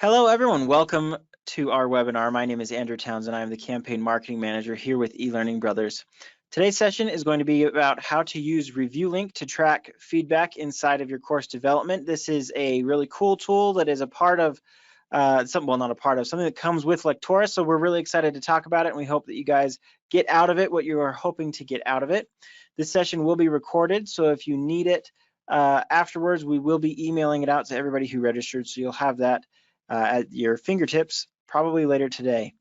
Hello, everyone. Welcome to our webinar. My name is Andrew Townsend. I am the Campaign Marketing Manager here with eLearning Brothers. Today's session is going to be about how to use ReviewLink to track feedback inside of your course development. This is a really cool tool that is a part of something that comes with Lectora. So we're really excited to talk about it, and we hope that you guys get out of it what you are hoping to get out of it. This session will be recorded, so if you need it afterwards, we will be emailing it out to everybody who registered, so you'll have that at your fingertips probably later today.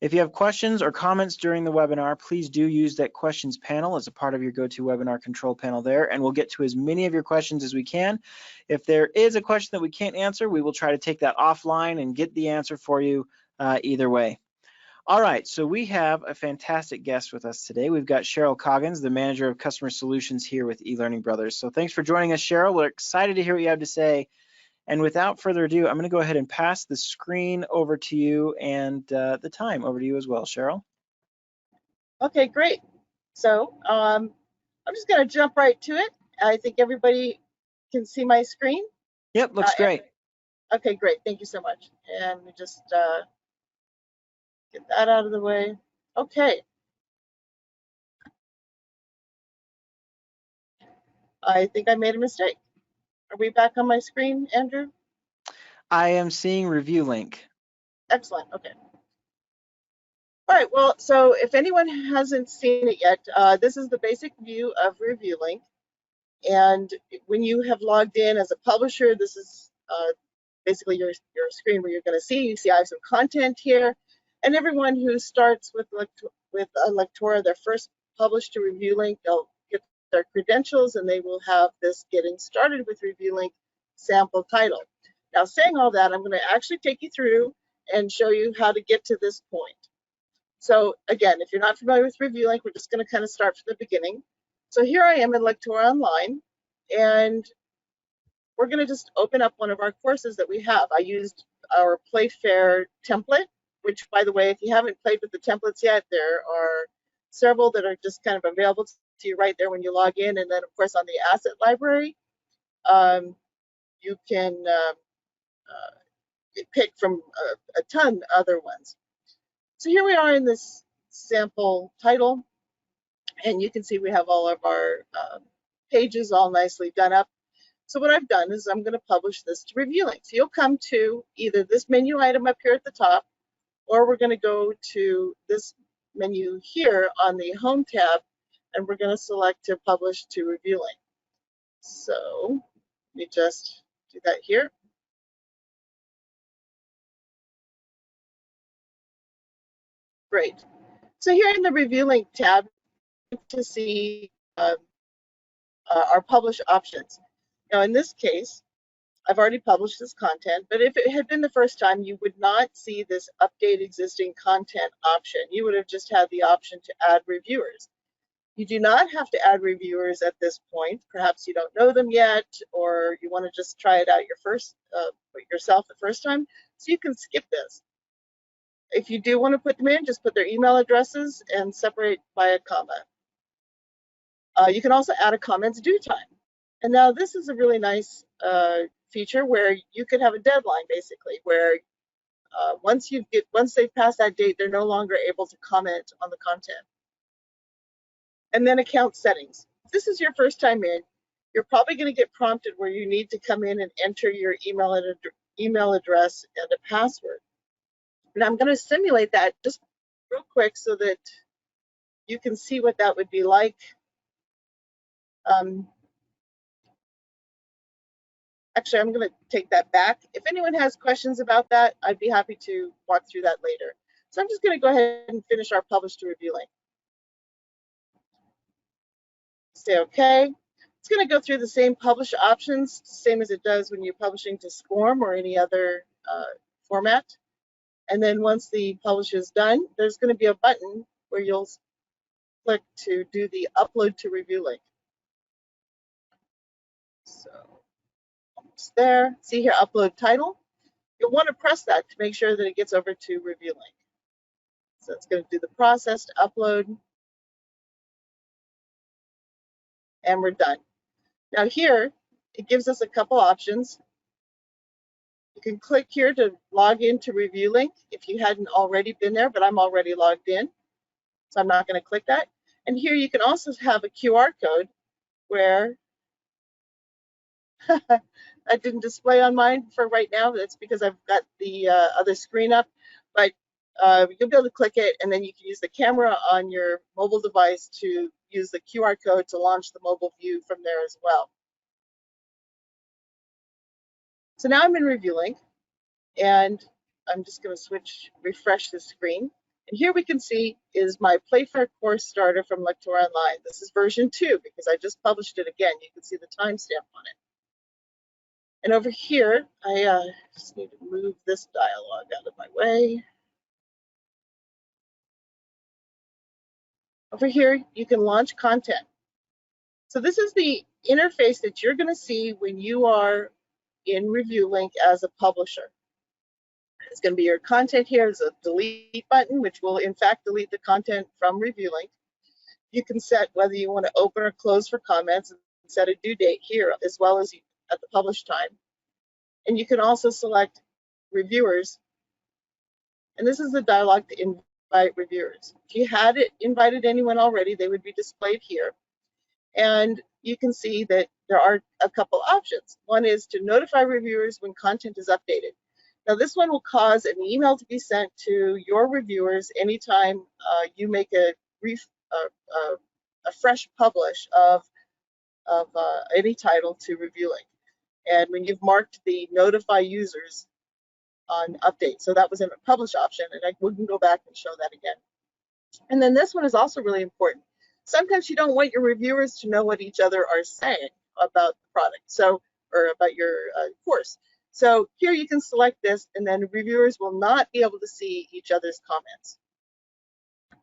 If you have questions or comments during the webinar, please do use that questions panel as a part of your GoToWebinar control panel there, and we'll get to as many of your questions as we can. If there is a question that we can't answer, we will try to take that offline and get the answer for you either way. All right, so we have a fantastic guest with us today. We've got Cheryl Coggins, the Manager of Customer Solutions here with eLearning Brothers. So thanks for joining us, Cheryl. We're excited to hear what you have to say. And without further ado, I'm going to go ahead and pass the screen over to you and the time over to you as well, Cheryl. Okay, great. So I'm just going to jump right to it. I think everybody can see my screen. Yep, looks great. Okay, great. Thank you so much. And we just get that out of the way. Okay. I think I made a mistake. Are we back on my screen, Andrew? I am seeing ReviewLink. Excellent. Okay. All right. Well, so if anyone hasn't seen it yet, this is the basic view of ReviewLink. And when you have logged in as a publisher, this is basically your screen where you're going to see. You see I have some content here. And everyone who starts with Lectora, they're first published to ReviewLink, they'll get their credentials and they will have this getting started with ReviewLink sample title. Now, saying all that, I'm going to actually take you through and show you how to get to this point. So again, if you're not familiar with ReviewLink, we're just going to kind of start from the beginning. So here I am in Lectora Online, and we're going to just open up one of our courses that we have. I used our Playfair template, which, by the way, if you haven't played with the templates yet, there are several that are just kind of available to you right there when you log in. And then, of course, on the asset library, you can pick from a ton other ones. So here we are in this sample title, and you can see we have all of our pages all nicely done up. So what I've done is I'm going to publish this to ReviewLink. So you'll come to either this menu item up here at the top, or we're going to go to this menu here on the Home tab, and we're going to select to publish to ReviewLink. So let me just do that here. Great. So here in the ReviewLink tab, to see our publish options. Now in this case, I've already published this content, but if it had been the first time, you would not see this update existing content option. You would have just had the option to add reviewers. You do not have to add reviewers at this point. Perhaps you don't know them yet, or you want to just try it out yourself the first time, so you can skip this. If you do want to put them in, just put their email addresses and separate by a comma. You can also add a comments due time. And now this is a really nice feature where you could have a deadline, basically, where once they've passed that date, they're no longer able to comment on the content. And then account settings. If this is your first time in, you're probably going to get prompted where you need to come in and enter your email address and a password. And I'm going to simulate that just real quick so that you can see what that would be like. Actually, I'm going to take that back. If anyone has questions about that, I'd be happy to walk through that later. So I'm just going to go ahead and finish our publish to ReviewLink. Say OK. It's going to go through the same publish options, same as it does when you're publishing to SCORM or any other format. And then once the publish is done, there's going to be a button where you'll click to do the upload to ReviewLink. So almost there. See here, upload title. You'll want to press that to make sure that it gets over to ReviewLink. So it's going to do the process to upload. And we're done. Now here, it gives us a couple options. You can click here to log into ReviewLink if you hadn't already been there, but I'm already logged in, so I'm not going to click that. And here you can also have a QR code where that didn't display on mine for right now. That's because I've got the other screen up, but you'll be able to click it, and then you can use the camera on your mobile device to use the QR code to launch the mobile view from there as well. So now I'm in ReviewLink, and I'm just going to refresh the screen. And here we can see is my Playfair course starter from Lectora Online. This is version 2 because I just published it again. You can see the timestamp on it. And over here, I just need to move this dialog out of my way. Over here, you can launch content. So this is the interface that you're going to see when you are in ReviewLink as a publisher. It's going to be your content here. There's a delete button, which will in fact delete the content from ReviewLink. You can set whether you want to open or close for comments and set a due date here as well as at the publish time. And you can also select reviewers. And this is the dialog to invite reviewers. If you had invited anyone already, they would be displayed here. And you can see that there are a couple options. One is to notify reviewers when content is updated. Now this one will cause an email to be sent to your reviewers anytime you make a fresh publish of any title to ReviewLink. And when you've marked the notify users on update. So that was in a publish option, and I wouldn't go back and show that again. And then this one is also really important. Sometimes you don't want your reviewers to know what each other are saying about the product, or about your course. So here you can select this, and then reviewers will not be able to see each other's comments.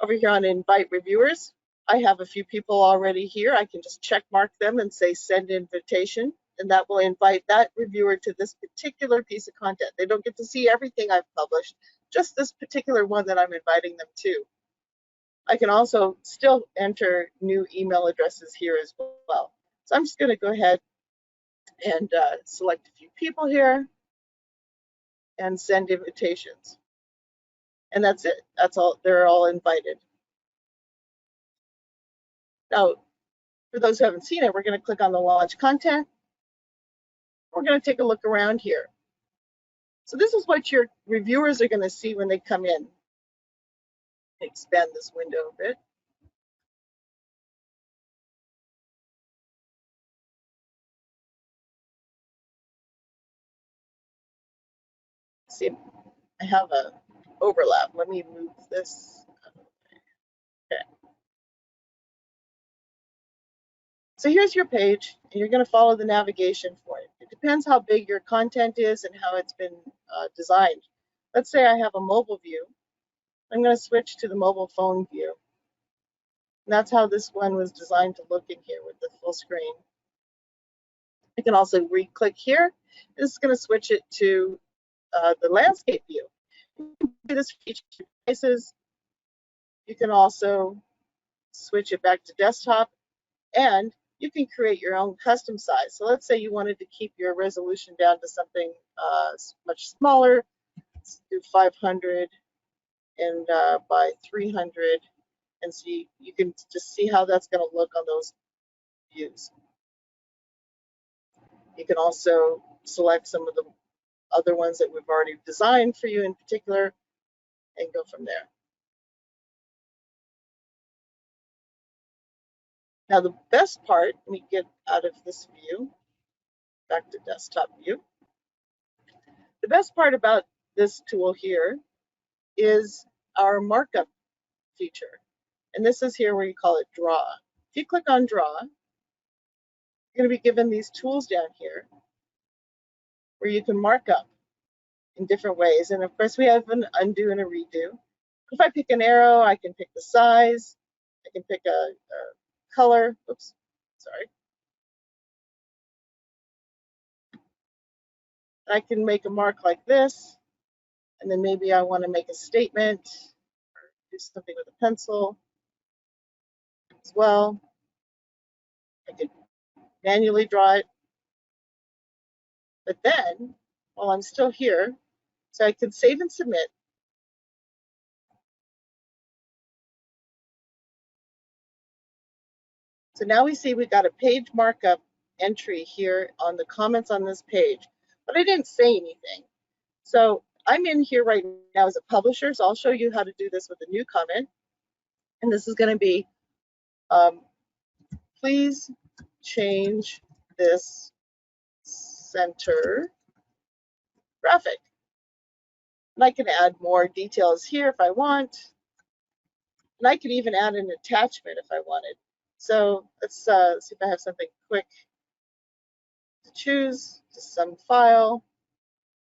Over here on invite reviewers, I have a few people already here. I can just check mark them and say send invitation, and that will invite that reviewer to this particular piece of content. They don't get to see everything I've published, just this particular one that I'm inviting them to. I can also still enter new email addresses here as well. So I'm just going to go ahead and select a few people here and send invitations. And that's it. That's all. They're all invited. Now, for those who haven't seen it, we're going to click on the launch content. We're going to take a look around here. So this is what your reviewers are going to see when they come in. Expand this window a bit. See, I have a overlap. Let me move this. Okay. So here's your page, and you're going to follow the navigation for it. It depends how big your content is and how it's been designed. Let's say I have a mobile view. I'm going to switch to the mobile phone view. And that's how this one was designed to look in here with the full screen. I can also re-click here. This is going to switch it to the landscape view. You can do this for each of your devices. You can also switch it back to desktop, and you can create your own custom size. So let's say you wanted to keep your resolution down to something much smaller. Let's do 500 and by 300, and see, you can just see how that's going to look on those views. You can also select some of the other ones that we've already designed for you in particular and go from there. Now the best part, let me get out of this view, back to desktop view. The best part about this tool here is our markup feature. And this is here where you call it draw. If you click on draw, you're going to be given these tools down here where you can mark up in different ways. And of course we have an undo and a redo. If I pick an arrow, I can pick the size, I can pick a color, oops, sorry. I can make a mark like this, and then maybe I want to make a statement or do something with a pencil as well. I can manually draw it. But then while I'm still here. So I can save and submit. So now we see we got a page markup entry here on the comments on this page, but I didn't say anything. So I'm in here right now as a publisher, so I'll show you how to do this with a new comment. And this is going to be, please change this center graphic. And I can add more details here if I want. And I could even add an attachment if I wanted. So let's see if I have something quick to choose, just some file.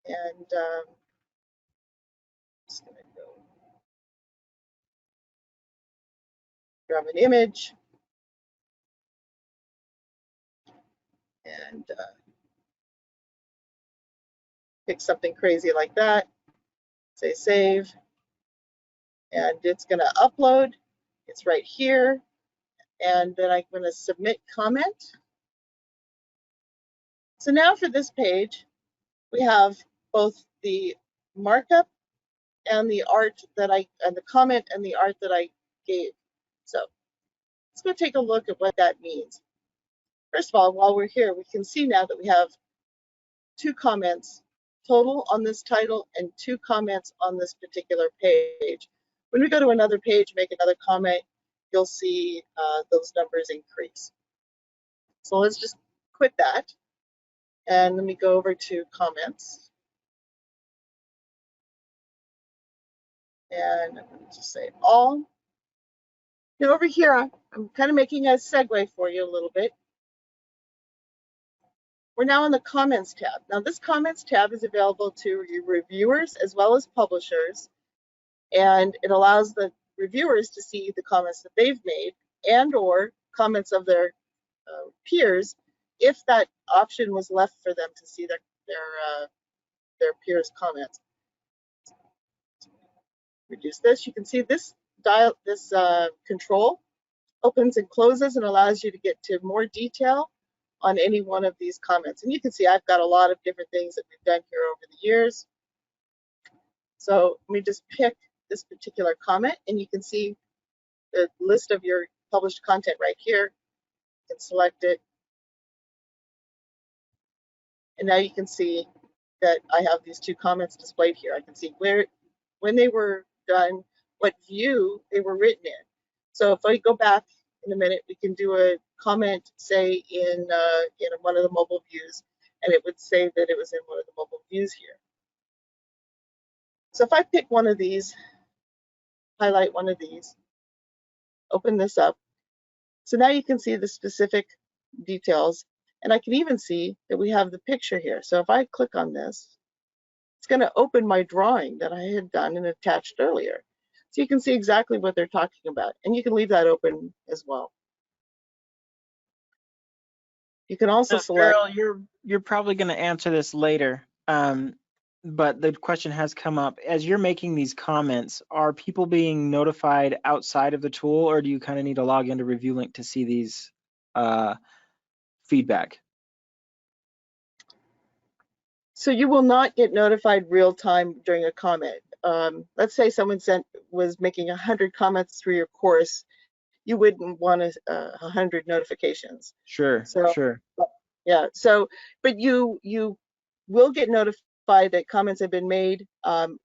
And just going to go grab an image and pick something crazy like that. Say save. And it's going to upload. It's right here. And then I'm going to submit comment. So now for this page, we have both the markup and the art that and the comment and the art that I gave. So let's go take a look at what that means. First of all, while we're here, we can see now that we have 2 comments total on this title and 2 comments on this particular page. When we go to another page, make another comment, you'll see those numbers increase. So let's just quit that. And let me go over to comments. And I'm going to just say all. Now over here, I'm kind of making a segue for you a little bit. We're now in the comments tab. Now this comments tab is available to your reviewers as well as publishers. And it allows the reviewers to see the comments that they've made and or comments of their peers if that option was left for them to see their peers' comments. Reduce this. You can see this control opens and closes and allows you to get to more detail on any one of these comments. And you can see I've got a lot of different things that we've done here over the years. So let me just pick this particular comment, and you can see the list of your published content right here. You can select it. And now you can see that I have these 2 comments displayed here. I can see when they were done, what view they were written in. So if I go back in a minute, we can do a comment, say in one of the mobile views, and it would say that it was in one of the mobile views here. So if I pick one of these, highlight one of these, open this up. So now you can see the specific details, and I can even see that we have the picture here. So if I click on this, it's going to open my drawing that I had done and attached earlier. So you can see exactly what they're talking about, and you can leave that open as well. You can also select. Cheryl, you're probably going to answer this later, but the question has come up. As you're making these comments, are people being notified outside of the tool, or do you kind of need to log into ReviewLink to see these feedback? So you will not get notified real time during a comment. Let's say someone was making 100 comments through your course. You wouldn't want 100 notifications. Sure, so, sure. Yeah. So, but you will get notified that comments have been made.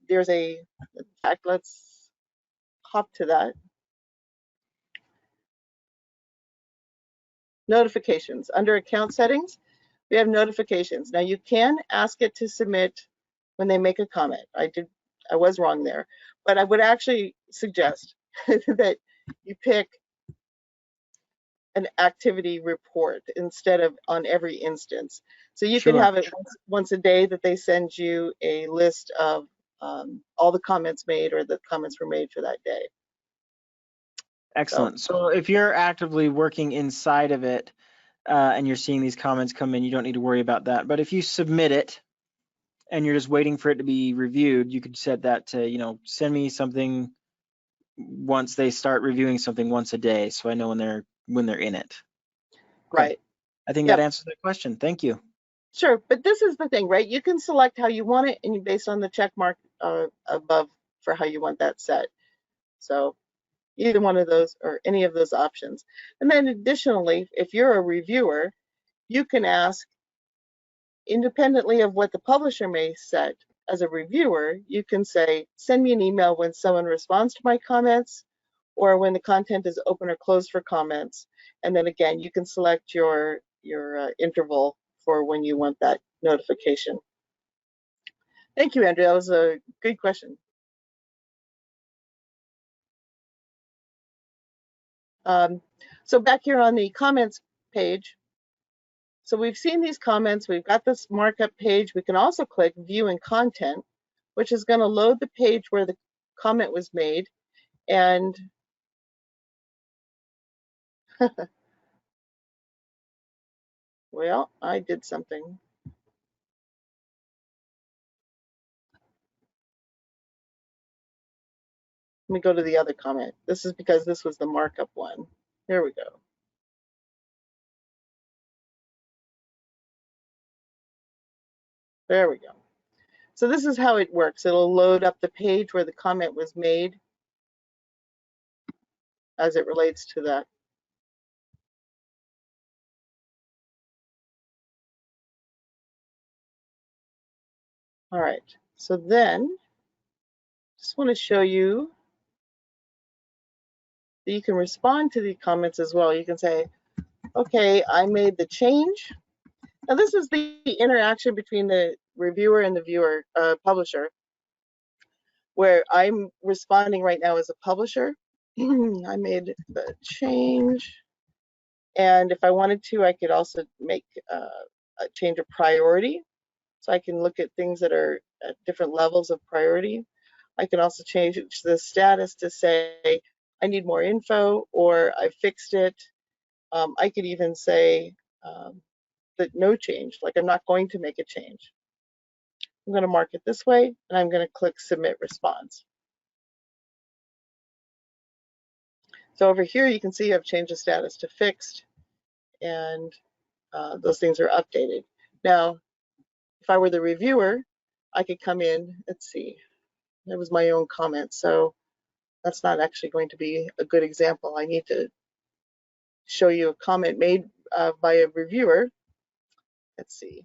There's in fact, let's hop to that. Notifications under account settings. We have notifications. Now you can ask it to submit when they make a comment. I was wrong there, but I would actually suggest that you pick an activity report instead of on every instance. So you could have it once a day that they send you a list of all the comments made or the comments were made for that day. Excellent. So if you're actively working inside of it and you're seeing these comments come in, you don't need to worry about that. But if you submit it and you're just waiting for it to be reviewed, you could set that to, send me something once they start reviewing something once a day, so I know when they're in it. Right. I think that answers the question. Thank you. Sure, but this is the thing, right? You can select how you want it, and you based on the check mark above for how you want that set. So either one of those or any of those options. And then additionally, if you're a reviewer, you can ask, independently of what the publisher may set, as a reviewer, you can say, send me an email when someone responds to my comments or when the content is open or closed for comments. And then again, you can select your interval for when you want that notification. Thank you, Andrea. That was a good question. So back here on the comments page, so we've seen these comments, we've got this markup page. We can also click View and Content, which is going to load the page where the comment was made. And well, I did something. Let me go to the other comment. This is because this was the markup one. There we go. There we go. So this is how it works. It'll load up the page where the comment was made as it relates to that. All right, so then just want to show you that you can respond to the comments as well. You can say, okay, I made the change. Now this is the interaction between the reviewer and the viewer, publisher, where I'm responding right now as a publisher. I made the change. And if I wanted to, I could also make a change of priority. So I can look at things that are at different levels of priority. I can also change the status to say, I need more info, or I fixed it. I could even say that no change, like I'm not going to make a change. I'm going to mark it this way, and I'm going to click Submit Response. So over here, you can see I've changed the status to fixed, and those things are updated. Now, if I were the reviewer, I could come in, let's see, that was my own comment, so that's not actually going to be a good example. I need to show you a comment made by a reviewer. Let's see.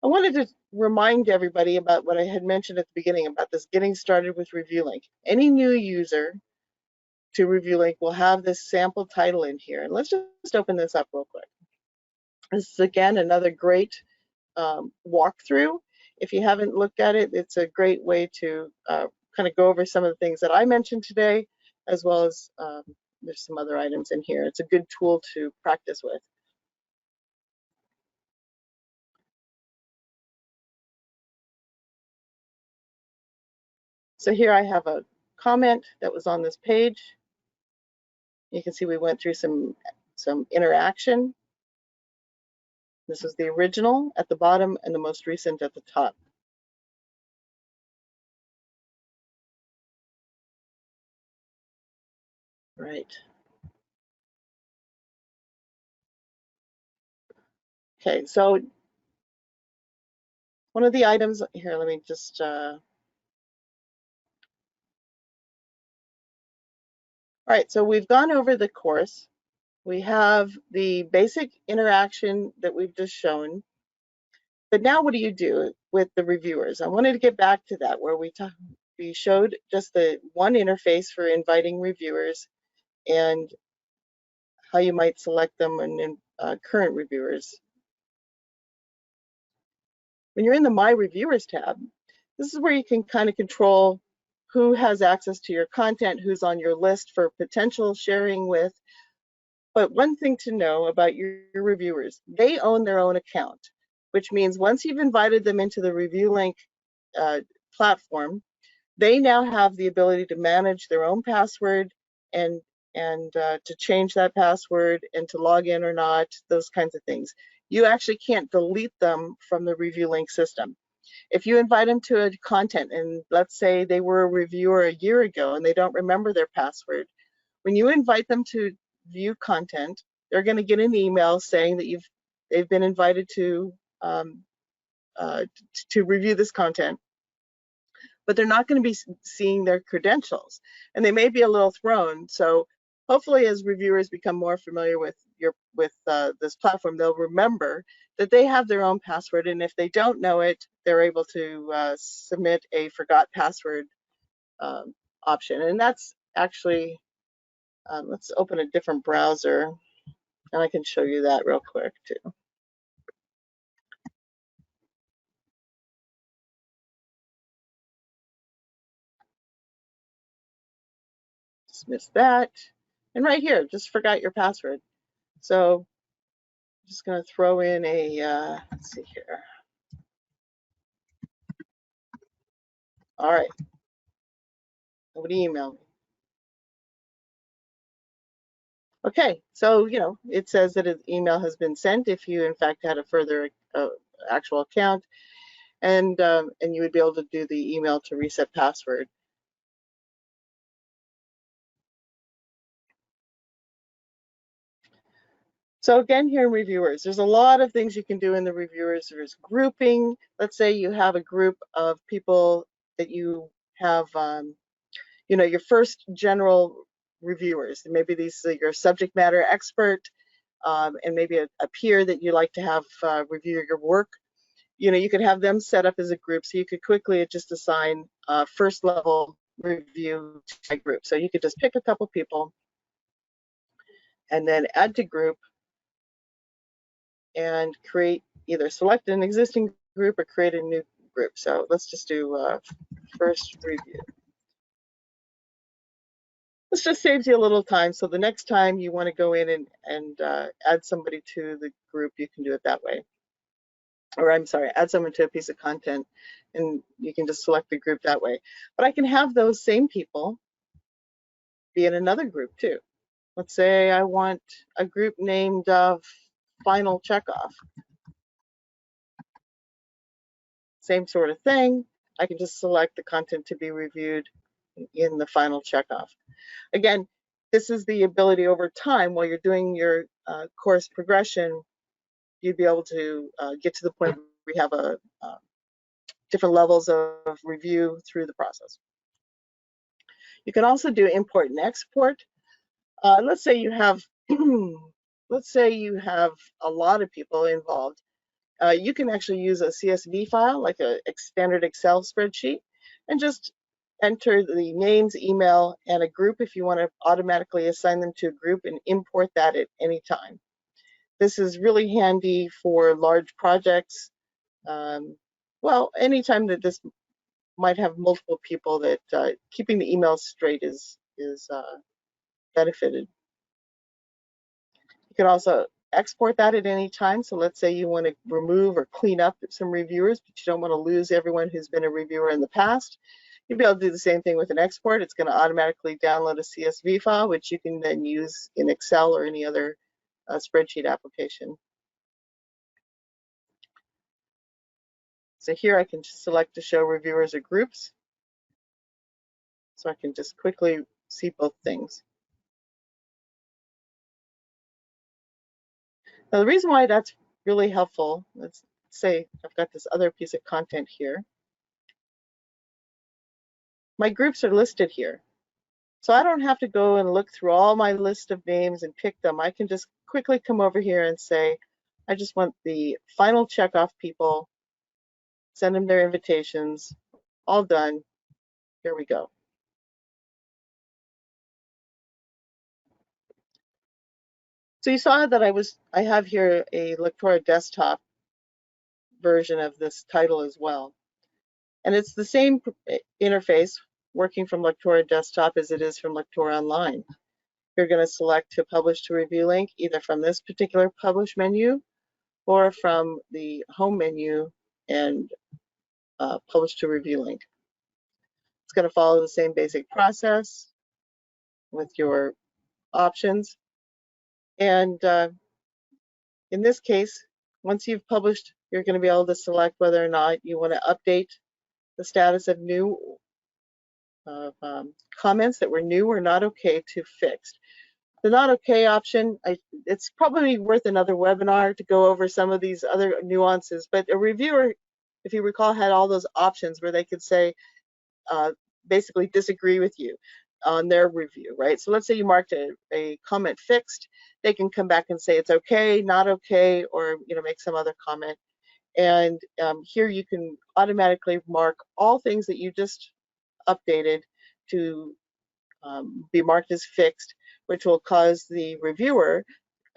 I wanted to remind everybody about what I had mentioned at the beginning about this getting started with ReviewLink. Any new user to ReviewLink will have this sample title in here. And let's just open this up real quick. This is, again, another great walkthrough. If you haven't looked at it, it's a great way to kind of go over some of the things that I mentioned today, as well as there's some other items in here. It's a good tool to practice with. So here I have a comment that was on this page. You can see we went through some interaction. This is the original at the bottom and the most recent at the top. Right. Okay, so one of the items here, let me just, all right, so we've gone over the course. We have the basic interaction that we've just shown. But now what do you do with the reviewers? I wanted to get back to that where we showed just the one interface for inviting reviewers and how you might select them and current reviewers. When you're in the My Reviewers tab, this is where you can kind of control who has access to your content, who's on your list for potential sharing with. But one thing to know about your reviewers, they own their own account, which means once you've invited them into the ReviewLink platform, they now have the ability to manage their own password and to change that password and to log in or not, those kinds of things. You actually can't delete them from the ReviewLink system. If you invite them to a content, and let's say they were a reviewer a year ago and they don't remember their password, when you invite them to view content, they're going to get an email saying that they've been invited to to review this content, but they're not going to be seeing their credentials, and they may be a little thrown. So hopefully, as reviewers become more familiar with this platform, they'll remember that they have their own password, and if they don't know it, they're able to submit a forgot password option. And that's actually, let's open a different browser, and I can show you that real quick too. Dismiss that. And right here, just forgot your password. So I'm just going to throw in a, let's see here. All right. Nobody emailed me. Okay, so, it says that an email has been sent if you, in fact, had a further actual account, and you would be able to do the email to reset password. So again, here in reviewers, there's a lot of things you can do in the reviewers. There's grouping. Let's say you have a group of people that you have, your first general reviewers. Maybe these are your subject matter expert, and maybe a peer that you like to have review your work. You could have them set up as a group, so you could quickly just assign first level review to a group. So you could just pick a couple people and then add to group and create, either select an existing group or create a new group. So let's just do first review. This just saves you a little time. So the next time you want to go in and add somebody to the group, you can do it that way. Or I'm sorry, add someone to a piece of content, and you can just select the group that way. But I can have those same people be in another group too. Let's say I want a group named Final Checkoff. Same sort of thing. I can just select the content to be reviewed in the Final Checkoff. Again, this is the ability over time, while you're doing your course progression, you'd be able to get to the point where we have different levels of review through the process. You can also do import and export. Let's say you have a lot of people involved. You can actually use a CSV file, like a standard Excel spreadsheet, and just enter the names, email, and a group if you want to automatically assign them to a group, and import that at any time. This is really handy for large projects. Well, anytime that this might have multiple people, that keeping the emails straight is benefited. You can also export that at any time. So let's say you want to remove or clean up some reviewers, but you don't want to lose everyone who's been a reviewer in the past. You'll be able to do the same thing with an export. It's going to automatically download a CSV file, which you can then use in Excel or any other spreadsheet application. So here I can select to show reviewers or groups. So I can just quickly see both things. Now the reason why that's really helpful, let's say I've got this other piece of content here. My groups are listed here. So I don't have to go and look through all my list of names and pick them. I can just quickly come over here and say, I just want the Final Checkoff people, send them their invitations, all done. Here we go. So you saw that I have here a Lectora desktop version of this title as well. And it's the same interface working from Lectora desktop as it is from Lectora Online. You're going to select to publish to ReviewLink either from this particular publish menu or from the home menu and publish to ReviewLink. It's going to follow the same basic process with your options. And in this case, once you've published, you're going to be able to select whether or not you want to update the status of new comments that were new or not okay to fixed. The not okay option, it's probably worth another webinar to go over some of these other nuances, but a reviewer, if you recall, had all those options where they could say, basically disagree with you on their review, right? So let's say you marked a comment fixed, they can come back and say it's okay, not okay, or make some other comment. And here you can automatically mark all things that you just updated to be marked as fixed, which will cause the reviewer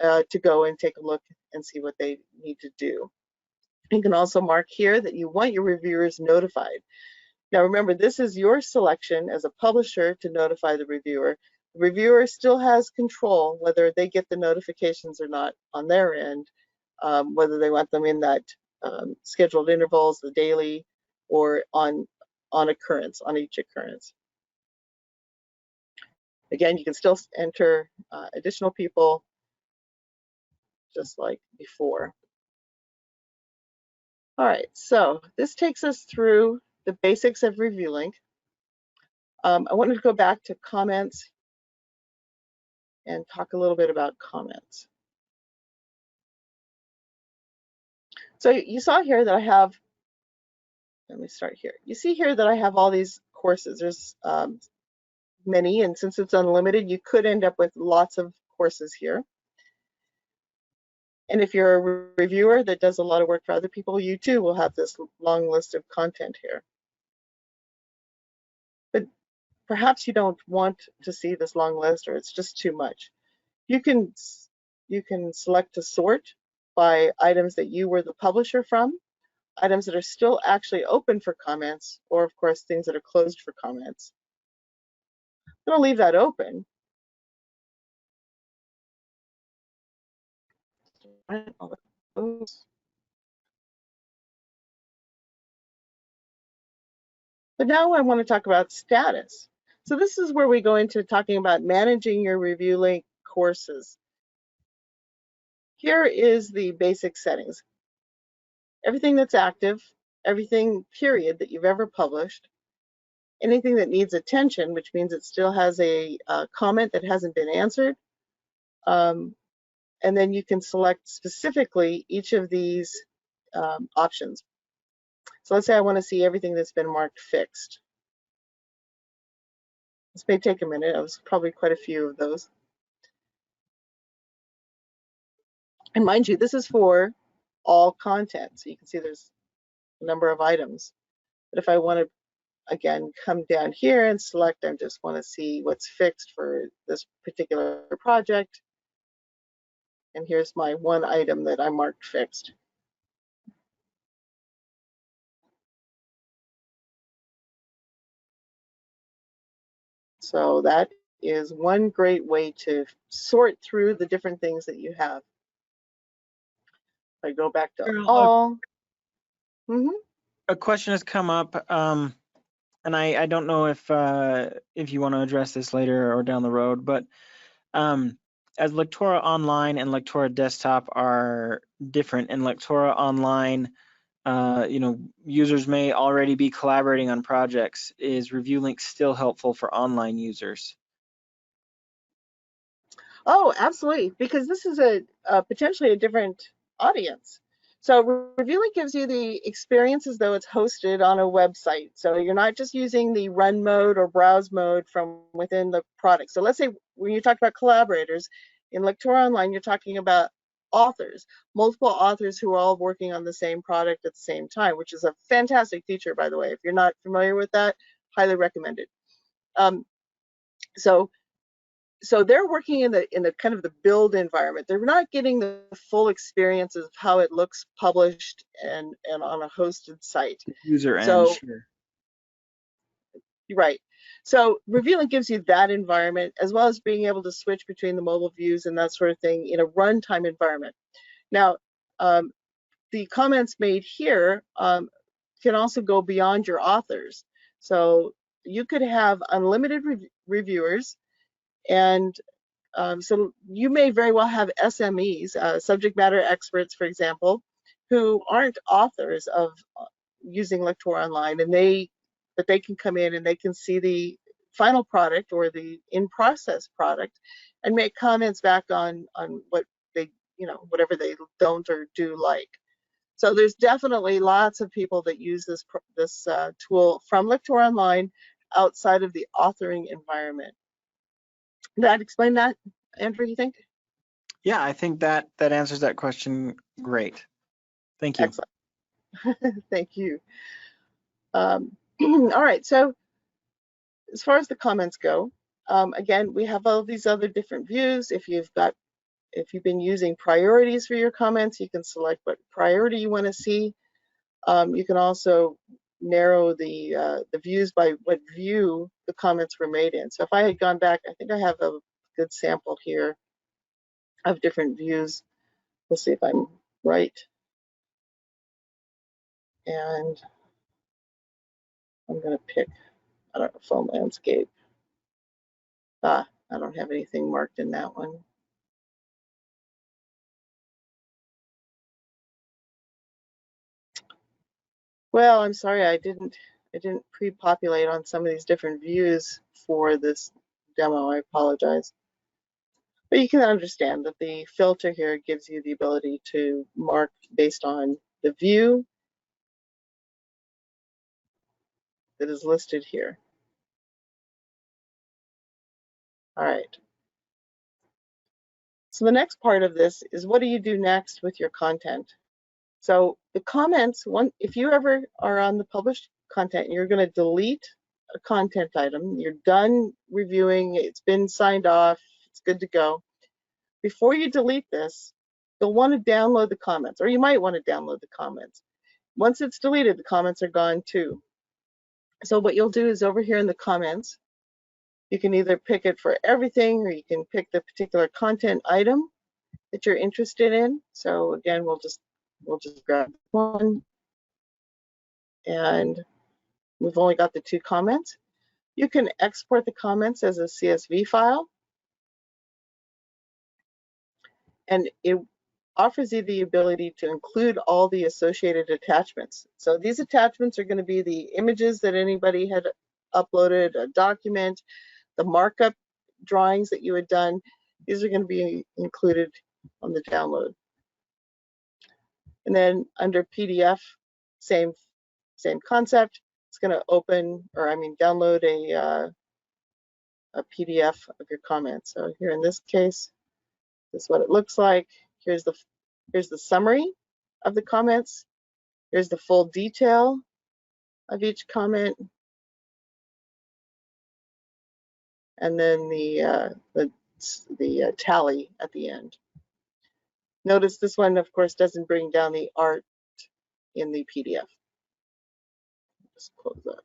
to go and take a look and see what they need to do. You can also mark here that you want your reviewers notified. Now remember, this is your selection as a publisher to notify the reviewer. The reviewer still has control whether they get the notifications or not on their end, whether they want them in that scheduled intervals, the daily, or on occurrence, on each occurrence. Again, you can still enter additional people just like before. All right, so this takes us through the basics of ReviewLink. I wanted to go back to comments and talk a little bit about comments. So you saw here that I have, let me start here. You see here that I have all these courses. There's many, and since it's unlimited, you could end up with lots of courses here. And if you're a reviewer that does a lot of work for other people, you too will have this long list of content here. But perhaps you don't want to see this long list, or it's just too much. You can select to sort by items that you were the publisher from, items that are still actually open for comments, or of course things that are closed for comments. I'm going to leave that open. But now I want to talk about status. So this is where we go into talking about managing your ReviewLink courses. Here is the basic settings. Everything that's active, everything period that you've ever published, anything that needs attention, which means it still has a comment that hasn't been answered. And then you can select specifically each of these options. So let's say I want to see everything that's been marked fixed. This may take a minute. It was probably quite a few of those. And mind you, this is for all content. So you can see there's a number of items. But if I want to, again, come down here and select, I just want to see what's fixed for this particular project. And here's my one item that I marked fixed. So that is one great way to sort through the different things that you have. If I go back to all. A question has come up, and I don't know if you want to address this later or down the road, but as Lectora Online and Lectora Desktop are different, in Lectora Online, users may already be collaborating on projects. Is ReviewLink still helpful for online users? Oh, absolutely, because this is a potentially a different audience. So ReviewLink gives you the experience as though it's hosted on a website. So you're not just using the run mode or browse mode from within the product. So let's say when you talk about collaborators, in Lectora Online, you're talking about authors, multiple authors who are all working on the same product at the same time, which is a fantastic feature, by the way. If you're not familiar with that, highly recommend it. So they're working in the kind of the build environment. They're not getting the full experience of how it looks published and on a hosted site. User end, so, sure. Right. So ReviewLink gives you that environment, as well as being able to switch between the mobile views and that sort of thing in a runtime environment. Now, the comments made here can also go beyond your authors. So you could have unlimited reviewers, and so you may very well have SMEs, subject matter experts, for example, who aren't authors of using Lectora Online, and they can come in and they can see final product or the in-process product and make comments back on what they, whatever they don't or do like. So there's definitely lots of people that use this tool from Lectora Online outside of the authoring environment. Did that explain that, Andrew, you think? Yeah, I think that answers that question great. Thank you. Excellent. Thank you. All right, so as far as the comments go, again, we have all these other different views. If you've been using priorities for your comments, you can select what priority you want to see. You can also narrow the views by what view the comments were made in. So if I had gone back, I think I have a good sample here of different views. We'll see if I'm right. And I'm going to pick, I don't know, phone landscape. I don't have anything marked in that one. Well, I'm sorry, I didn't pre-populate on some of these different views for this demo. I apologize. But you can understand that the filter here gives you the ability to mark based on the view that is listed here. All right. So the next part of this is, what do you do next with your content? So the comments, if you ever are on the published content and you're going to delete a content item, you're done reviewing, it's been signed off, it's good to go. Before you delete this, you'll want to download the comments, or you might want to download the comments. Once it's deleted, the comments are gone too. So what you'll do is, over here in the comments, you can either pick it for everything, or you can pick the particular content item that you're interested in. So again, we'll just grab one, and we've only got the 2 comments. You can export the comments as a CSV file, and it offers you the ability to include all the associated attachments. So these attachments are going to be the images that anybody had uploaded, a document, the markup drawings that you had done. These are going to be included on the download. And then under PDF, same concept. It's going to open, or I mean, download a PDF of your comments. So here in this case, this is what it looks like. Here's the summary of the comments. Here's the full detail of each comment, and then the tally at the end. Notice this one, of course, doesn't bring down the art in the PDF. Just close that.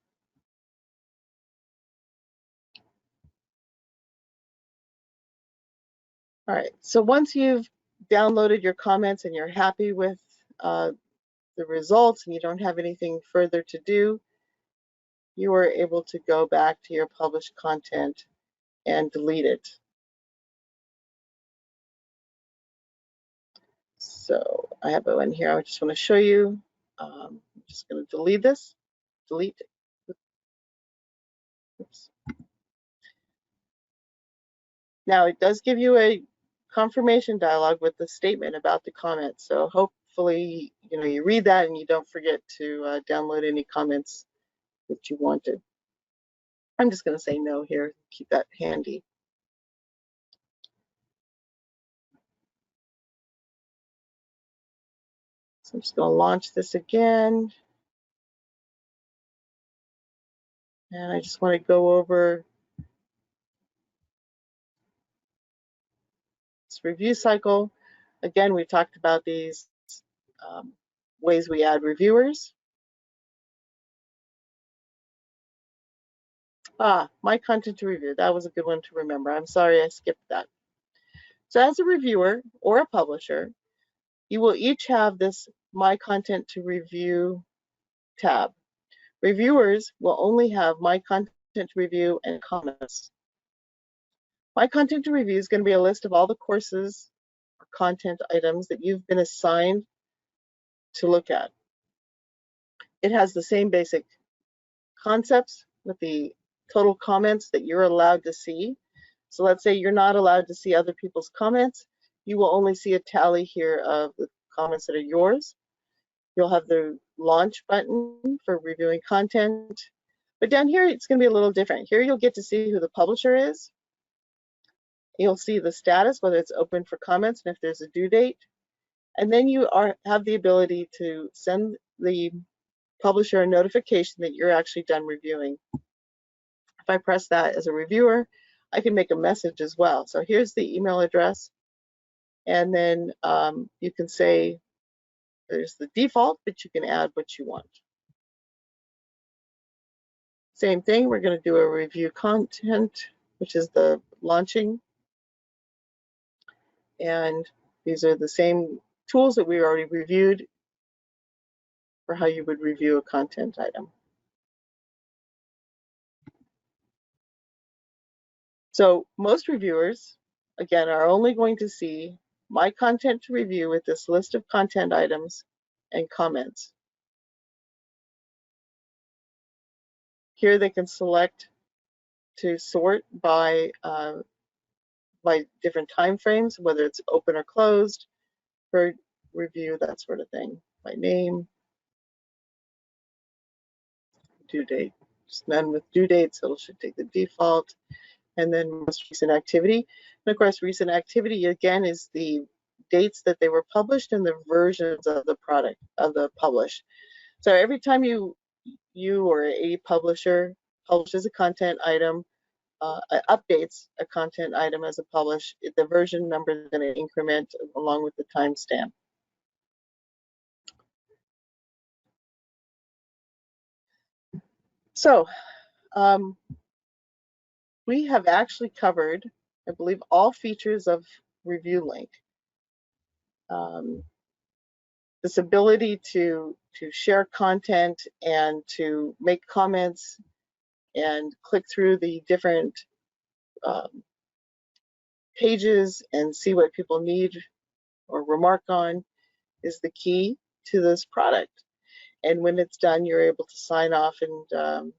All right, so once you've downloaded your comments and you're happy with the results and you don't have anything further to do, you are able to go back to your published content and delete it. So I have one here I just want to show you. I'm just going to delete this. Delete. Oops. Now it does give you a confirmation dialog with the statement about the comments. So hopefully, you read that and you don't forget to download any comments that you wanted. I'm just going to say no here. Keep that handy. So I'm just going to launch this again. And I just want to go over this review cycle. Again, we talked about these ways we add reviewers. My content to review. That was a good one to remember. I'm sorry I skipped that. So as a reviewer or a publisher, you will each have this My Content to Review tab. Reviewers will only have My Content to Review and comments. My Content to Review is going to be a list of all the courses or content items that you've been assigned to look at. It has the same basic concepts with the total comments that you're allowed to see. So let's say you're not allowed to see other people's comments. You will only see a tally here of the comments that are yours. You'll have the launch button for reviewing content. But down here, it's going to be a little different. Here, you'll get to see who the publisher is. You'll see the status, whether it's open for comments and if there's a due date. And then you have the ability to send the publisher a notification that you're actually done reviewing. If I press that as a reviewer, I can make a message as well. So here's the email address. And then you can say, there's the default, but you can add what you want. Same thing, we're going to do a review content, which is the launching. And these are the same tools that we already reviewed for how you would review a content item. So most reviewers, again, are only going to see my content to review with this list of content items and comments. Here they can select to sort by different time frames, whether it's open or closed, for review, that sort of thing. By name, due date, just none with due dates, so it should take the default. And then most recent activity. And of course, recent activity again is the dates that they were published and the versions of the product of the publish. So every time you or a publisher publishes a content item, updates a content item as a publish, the version number is going to increment along with the timestamp. So we have actually covered, I believe, all features of ReviewLink. This ability to share content and to make comments and click through the different pages and see what people need or remark on is the key to this product. And when it's done, you're able to sign off and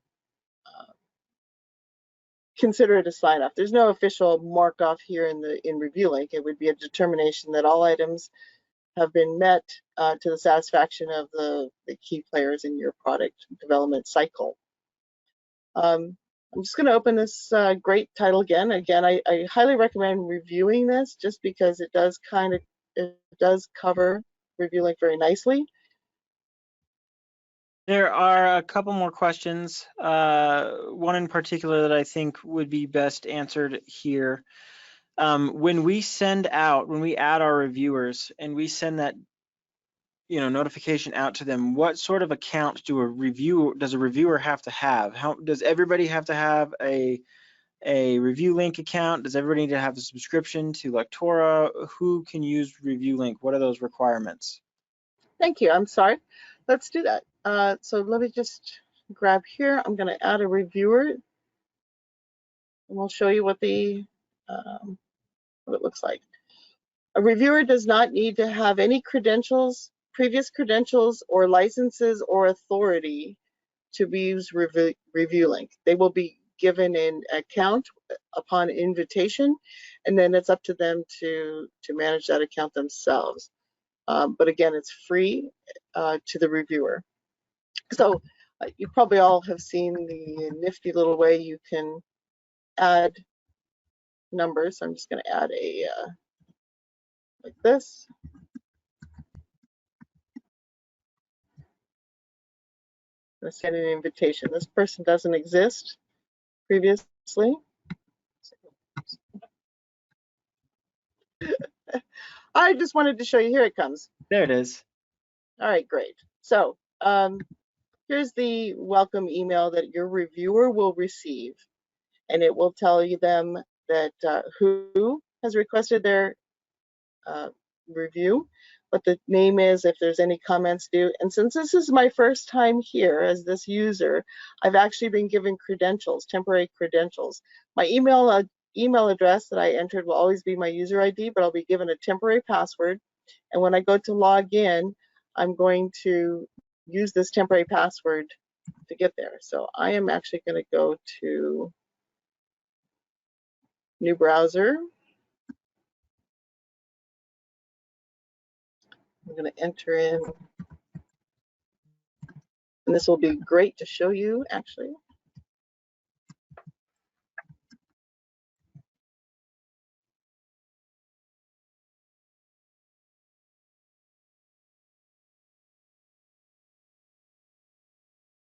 consider it a sign off. There's no official mark off here in ReviewLink. It would be a determination that all items have been met to the satisfaction of the key players in your product development cycle. I'm just going to open this great title again. Again, I highly recommend reviewing this just because it does cover ReviewLink very nicely. There are a couple more questions. One in particular that I think would be best answered here. When we add our reviewers and we send that notification out to them, what sort of account does a reviewer have to have? Does everybody have to have a ReviewLink account? Does everybody need to have a subscription to Lectora? Who can use ReviewLink? What are those requirements? Thank you. I'm sorry. Let's do that. So let me just grab here. I'm going to add a reviewer, and we'll show you what it looks like. A reviewer does not need to have any credentials, previous credentials, or licenses or authority to use ReviewLink. They will be given an account upon invitation, and then it's up to them to manage that account themselves. But again, it's free to the reviewer. So you probably all have seen the nifty little way you can add numbers. I'm just going to add a like this. I'm going to send an invitation. This person doesn't exist previously. I just wanted to show you. Here it comes. There it is. All right, great. So here's the welcome email that your reviewer will receive, and it will tell you them that who has requested their review, what the name is, if there's any comments due. And since this is my first time here as this user, I've actually been given credentials, temporary credentials. My email address that I entered will always be my user ID, but I'll be given a temporary password. And when I go to log in, I'm going to use this temporary password to get there. So I am actually going to go to new browser. I'm going to enter in, and this will be great to show you actually.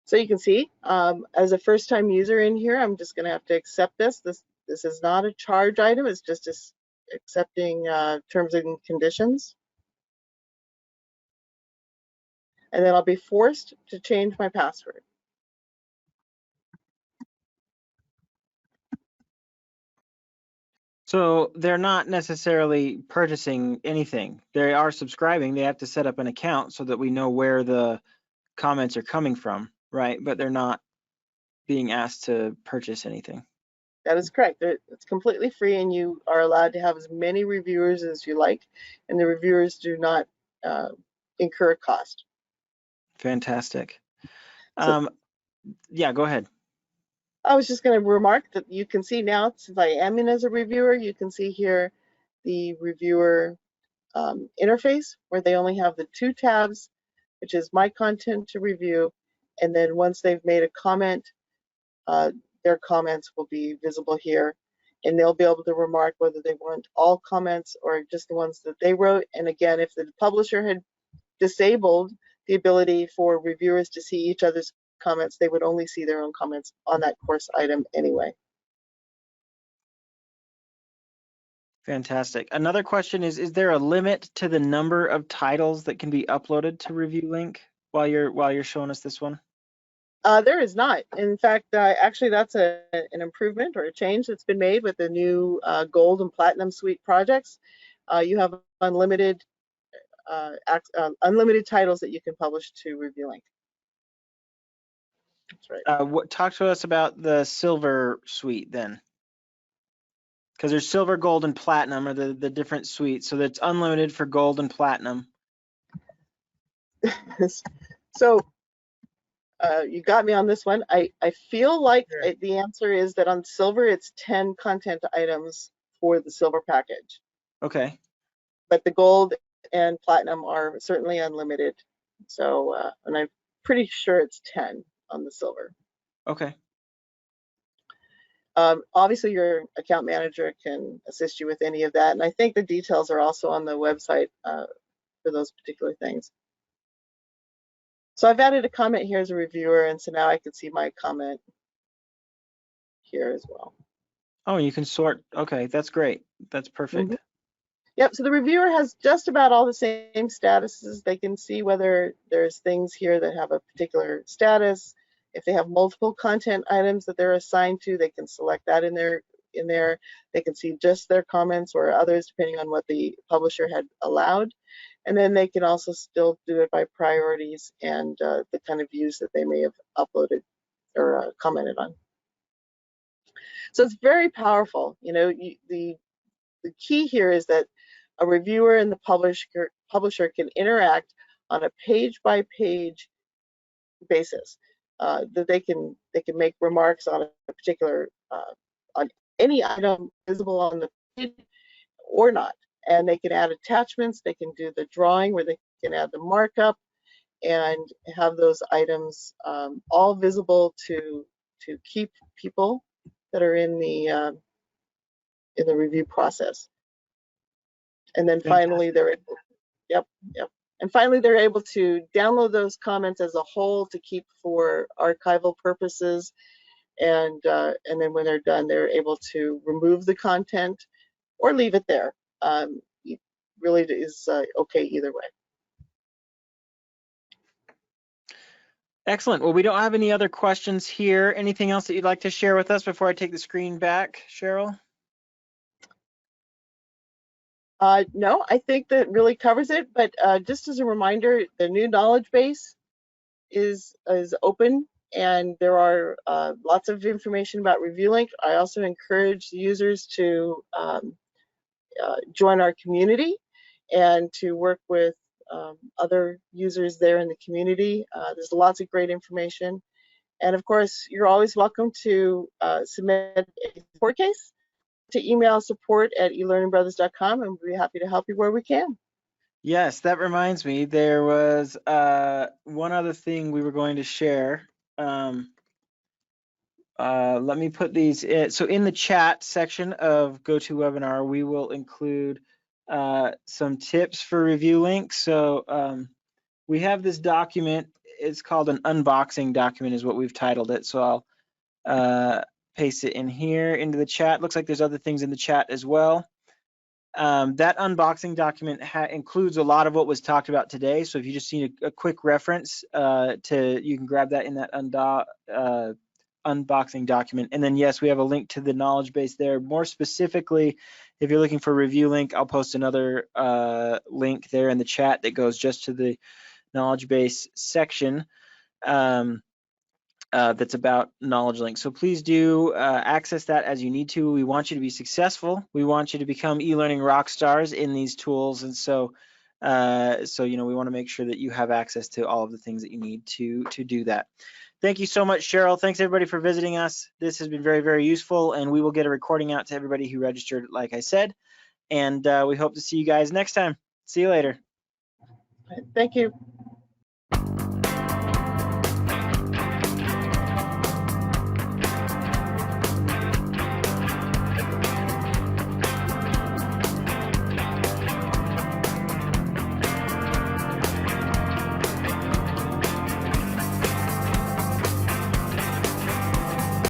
So you can see, as a first-time user in here, I'm just going to have to accept this. This is not a charge item. It's just accepting terms and conditions. And then I'll be forced to change my password. So they're not necessarily purchasing anything. They are subscribing. They have to set up an account so that we know where the comments are coming from, right? But they're not being asked to purchase anything. That is correct. It's completely free, and you are allowed to have as many reviewers as you like, and the reviewers do not incur a cost. Fantastic. So, yeah, go ahead. I was just going to remark that you can see now, since I am in as a reviewer, you can see here the reviewer interface where they only have the two tabs, which is my content to review, and then once they've made a comment, their comments will be visible here, and they'll be able to remark whether they want all comments or just the ones that they wrote. And again, if the publisher had disabled the ability for reviewers to see each other's comments, they would only see their own comments on that course item anyway. Fantastic. Another question is there a limit to the number of titles that can be uploaded to ReviewLink while you're showing us this one? There is not. In fact, actually, that's an improvement or a change that's been made with the new Gold and Platinum Suite projects. You have unlimited titles that you can publish to ReviewLink. That's right. Talk to us about the Silver Suite then. Because there's Silver, Gold, and Platinum are the different suites. So that's unlimited for Gold and Platinum. So you got me on this one. I feel like Sure. the answer is that on Silver, it's 10 content items for the Silver package. Okay. But the Gold and Platinum are certainly unlimited. So, and I'm pretty sure it's 10 on the Silver. Okay. Obviously, your account manager can assist you with any of that. And I think the details are also on the website for those particular things. So I've added a comment here as a reviewer, and so now I can see my comment here as well. Oh, you can sort. Okay, that's great. That's perfect. Mm-hmm. Yep, so the reviewer has just about all the same statuses. They can see whether there's things here that have a particular status. If they have multiple content items that they're assigned to, they can select that in there. They can see just their comments or others, depending on what the publisher had allowed. And then they can also still do it by priorities and the kind of views that they may have uploaded or commented on. So it's very powerful. You know, the key here is that a reviewer and the publisher can interact on a page-by-page basis. That they can make remarks on a particular on any item visible on the page or not, and they can add attachments. They can do the drawing where they can add the markup and have those items all visible to keep people that are in the review process. And then finally, they're able, yep. And finally, they're able to download those comments as a whole to keep for archival purposes. And then when they're done, they're able to remove the content or leave it there. It really is okay either way. Excellent. Well, we don't have any other questions here. Anything else that you'd like to share with us before I take the screen back, Cheryl? No, I think that really covers it. But just as a reminder, the new knowledge base is open, and there are lots of information about ReviewLink. I also encourage users to join our community and to work with other users there in the community. There's lots of great information, And of course, you're always welcome to submit a support case to email support@elearningbrothers.com, and we'll be happy to help you where we can. Yes, that reminds me, there was one other thing we were going to share. Let me put these in. So in the chat section of GoToWebinar, we will include some tips for ReviewLink. So we have this document. It's called an unboxing document is what we've titled it. So I'll paste it in here into the chat. Looks like there's other things in the chat as well. That unboxing document includes a lot of what was talked about today. So if you just need a quick reference you can grab that in that unboxing document. And then yes, we have a link to the knowledge base there. More specifically, if you're looking for ReviewLink, I'll post another link there in the chat that goes just to the knowledge base section. That's about knowledge link. So please do access that as you need to. We want you to be successful. We want you to become e-learning rock stars in these tools. And so, we want to make sure that you have access to all of the things that you need to do that. Thank you so much, Cheryl. Thanks everybody for visiting us. This has been very, very useful, and we will get a recording out to everybody who registered, like I said. And we hope to see you guys next time. See you later. Thank you.